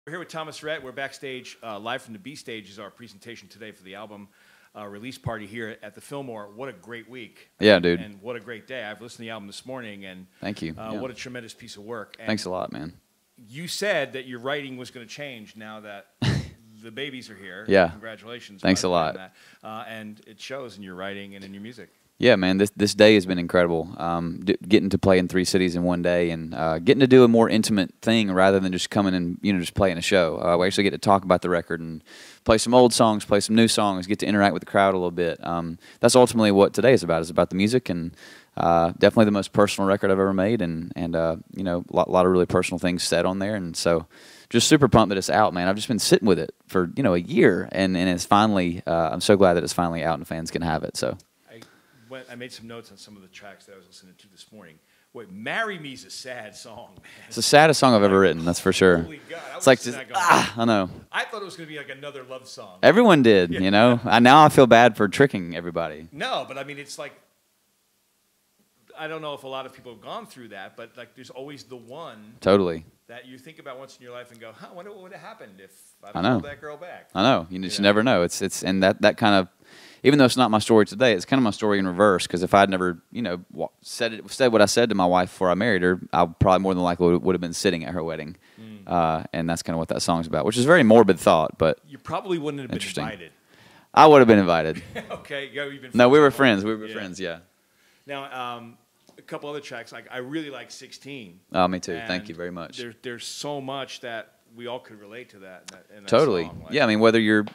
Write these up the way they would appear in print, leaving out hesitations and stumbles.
We're here with Thomas Rhett. We're backstage, live from the B stage is our presentation today for the album release party here at the Fillmore. What a great week. Yeah, dude. And what a great day. I've listened to the album this morning, and thank you. What a tremendous piece of work. And thanks a lot, man. You said that your writing was going to change now that the babies are here. Yeah. Congratulations. Thanks a lot. And it shows in your writing and in your music. Yeah, man, this day has been incredible. Getting to play in 3 cities in one day and getting to do a more intimate thing rather than just coming and just playing a show. We actually get to talk about the record and play some old songs, play some new songs, get to interact with the crowd a little bit. That's ultimately what today is about. It's about the music and definitely the most personal record I've ever made, and you know, a lot of really personal things said on there, and so just super pumped that it's out, man. I've just been sitting with it for a year, and it's finally. I'm so glad that it's finally out and fans can have it. So. I made some notes on some of the tracks that I was listening to this morning. Wait, "Marry Me" is a sad song, man. It's the saddest song I've ever written, that's for sure. Holy God. It's like just, I know. I thought it was going to be like another love song. Everyone did, you know. Now I feel bad for tricking everybody. No, but I mean, it's like, I don't know if a lot of people have gone through that, but like there's always the one. Totally. That you think about once in your life and go, huh, I wonder what would have happened if I pulled that girl back. I know. You just never know. And that kind of, even though it's not my story today, it's kind of my story in reverse. Because if I'd never, said what I said to my wife before I married her, I probably more than likely would have been sitting at her wedding. And that's kind of what that song's about, which is a very morbid thought, but you probably wouldn't have been invited. I would have been invited. Okay, you've been. No, we were friends. We were friends. Yeah. Now, a couple other tracks. Like I really like 16. Oh, me too. Thank you very much. There's so much that we all could relate to that. In that totally. Song. Like, yeah, I mean, whether you're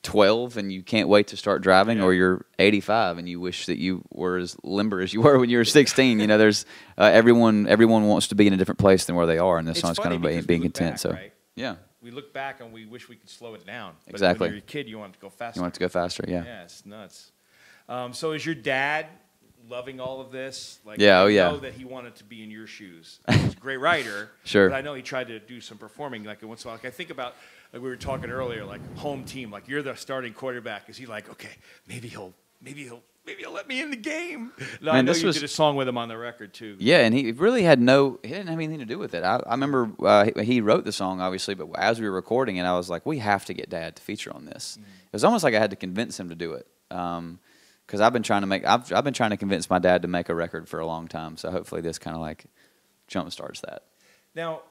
12 and you can't wait to start driving, or you're 85 and you wish that you were as limber as you were when you were 16. There's everyone wants to be in a different place than where they are, and this song's kind of being content. Back, so right? Yeah. We look back and we wish we could slow it down. But exactly. when you're a kid, you want it to go faster. You want it to go faster, yeah. Yeah, it's nuts. So is your dad loving all of this? Like, yeah, I know that he wanted to be in your shoes. He's a great writer. Sure. But I know he tried to do some performing like once in a while. Like I think about, like we were talking earlier, like home team, like you're the starting quarterback. Is he like, okay, maybe he'll let me in the game? No, I know you did a song with him on the record too. Yeah, and he really he didn't have anything to do with it. I remember he wrote the song, obviously, but as we were recording it, I was like, we have to get Dad to feature on this. It was almost like I had to convince him to do it. Because I've been trying to convince my dad to make a record for a long time. So hopefully this kind of like jump starts that. Now,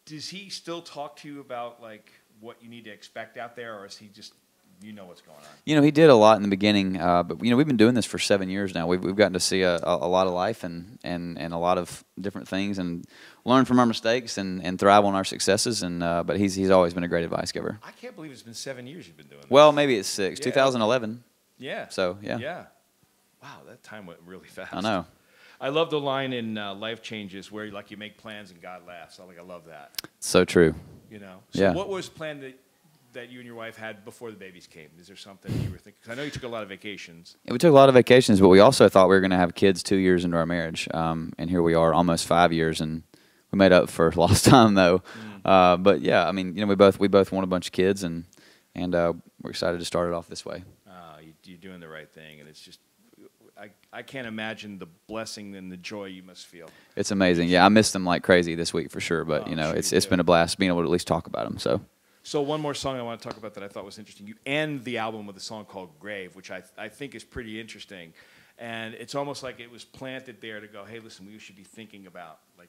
does he still talk to you about like what you need to expect out there, or is he just what's going on? He did a lot in the beginning, but we've been doing this for 7 years now. We've gotten to see a lot of life and a lot of different things and learn from our mistakes and thrive on our successes. And but he's always been a great advice giver. I can't believe it's been 7 years you've been doing this. Well, maybe it's 6. 2011. Yeah. So yeah. Yeah. Wow, that time went really fast. I know. I love the line in Life Changes where like you make plans and God laughs. I love that. So true. So what was planned that you and your wife had before the babies came? Is there something you were thinking? Because I know you took a lot of vacations. Yeah, we took a lot of vacations, but we also thought we were going to have kids 2 years into our marriage. And here we are, almost 5 years, and we made up for lost time though. But yeah, I mean, we both want a bunch of kids, and we're excited to start it off this way. You're doing the right thing, and it's just. I can't imagine the blessing and the joy you must feel. It's amazing. Yeah, I missed them like crazy this week for sure, but it's been a blast being able to at least talk about them. So one more song I want to talk about that I thought was interesting. You end the album with a song called Grave, which I think is pretty interesting. And it's almost like it was planted there to go, hey, listen, we should be thinking about, like,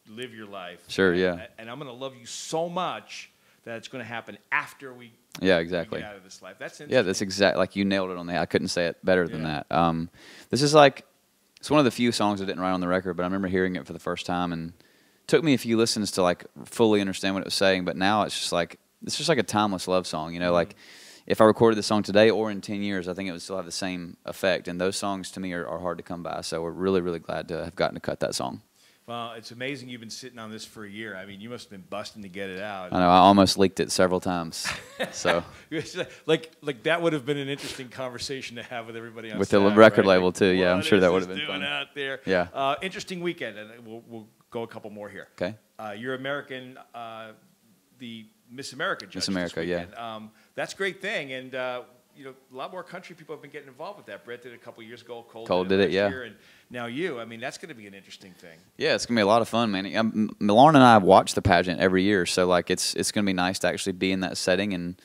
live your life. Sure, yeah. And I'm going to love you so much that it's going to happen after we exactly. get out of this life. That's interesting. Yeah, that's exactly, like you nailed it on the head. I couldn't say it better than that. This is like, it's one of the few songs I didn't write on the record, but I remember hearing it for the first time, and it took me a few listens to like fully understand what it was saying, but now it's just like a timeless love song, like if I recorded the song today or in 10 years, I think it would still have the same effect, and those songs to me are hard to come by, so we're really, really glad to have gotten to cut that song. Well, it's amazing you've been sitting on this for a year. I mean, you must have been busting to get it out. I know. I almost leaked it several times. So, like that would have been an interesting conversation to have with everybody on with staff, the record right? label too. Yeah, I'm sure that would have been doing fun. Out there. Yeah. Interesting weekend, and we'll go a couple more here. Okay. You're American, the Miss America judge. Miss America, yeah. That's a great thing, and a lot more country people have been getting involved with that. Brett did it a couple years ago. Cole did it, yeah. Year, and now you. I mean, that's going to be an interesting thing. Yeah, it's going to be a lot of fun, man. Lauren and I watch the pageant every year, so like it's going to be nice to actually be in that setting and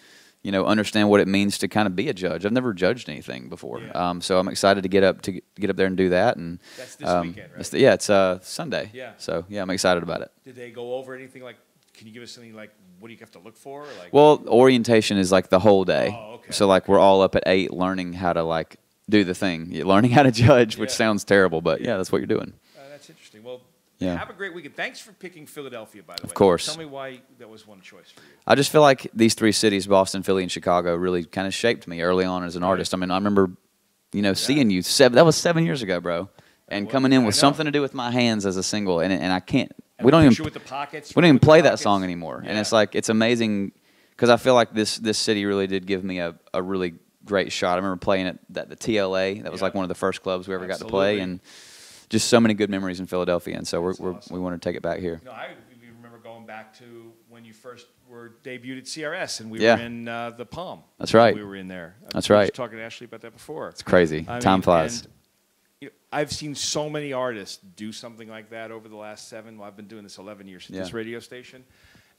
understand what it means to kind of be a judge. I've never judged anything before, so I'm excited to get up there and do that. And that's this weekend, right? It's Sunday. Yeah. So yeah, I'm excited about it. Did they go over anything like? Can you give us something like what do you have to look for? Like, well, orientation is like the whole day. Oh, okay. So like we're all up at 8 learning how to like do the thing, learning how to judge, which sounds terrible, but yeah, that's what you're doing. That's interesting. Well, yeah. Have a great weekend. Thanks for picking Philadelphia, by the way. Of course. Tell me why that was one choice for you. I just feel like these 3 cities, Boston, Philly, and Chicago, really kind of shaped me early on as an artist. I mean, I remember, seeing you that was 7 years ago, bro, and coming in with something to do with my hands as a single, and I can't. We don't even with the pockets, we don't even play that song anymore, yeah. and it's like it's amazing because I feel like this city really did give me a really great shot. I remember playing at the TLA. That was like one of the first clubs we ever got to play, and just so many good memories in Philadelphia. And so we want to take it back here. I remember going back to when you first were debuted at CRS, and we were in the Palm. That's right. We were in there. That's right. I was talking to Ashley about that before. It's crazy. Time flies. I've seen so many artists do something like that over the last 7. Well, I've been doing this 11 years at this radio station,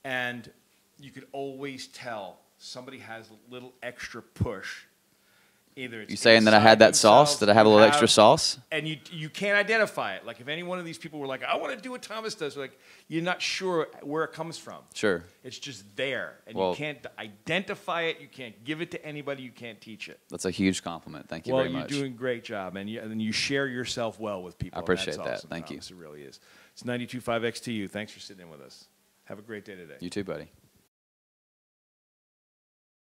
and you could always tell somebody has a little extra push. Either it's you saying that I had that sauce? Did I have a little extra sauce? And you can't identify it. Like if any one of these people were like, I want to do what Thomas does, like you're not sure where it comes from. Sure. It's just there, and you can't identify it. You can't give it to anybody. You can't teach it. That's a huge compliment. Thank you very much. Well, you're doing a great job, and you share yourself well with people. I appreciate that. Awesome, Thank Thomas. you. It really is. It's 92.5 XTU. Thanks for sitting in with us. Have a great day today. You too, buddy.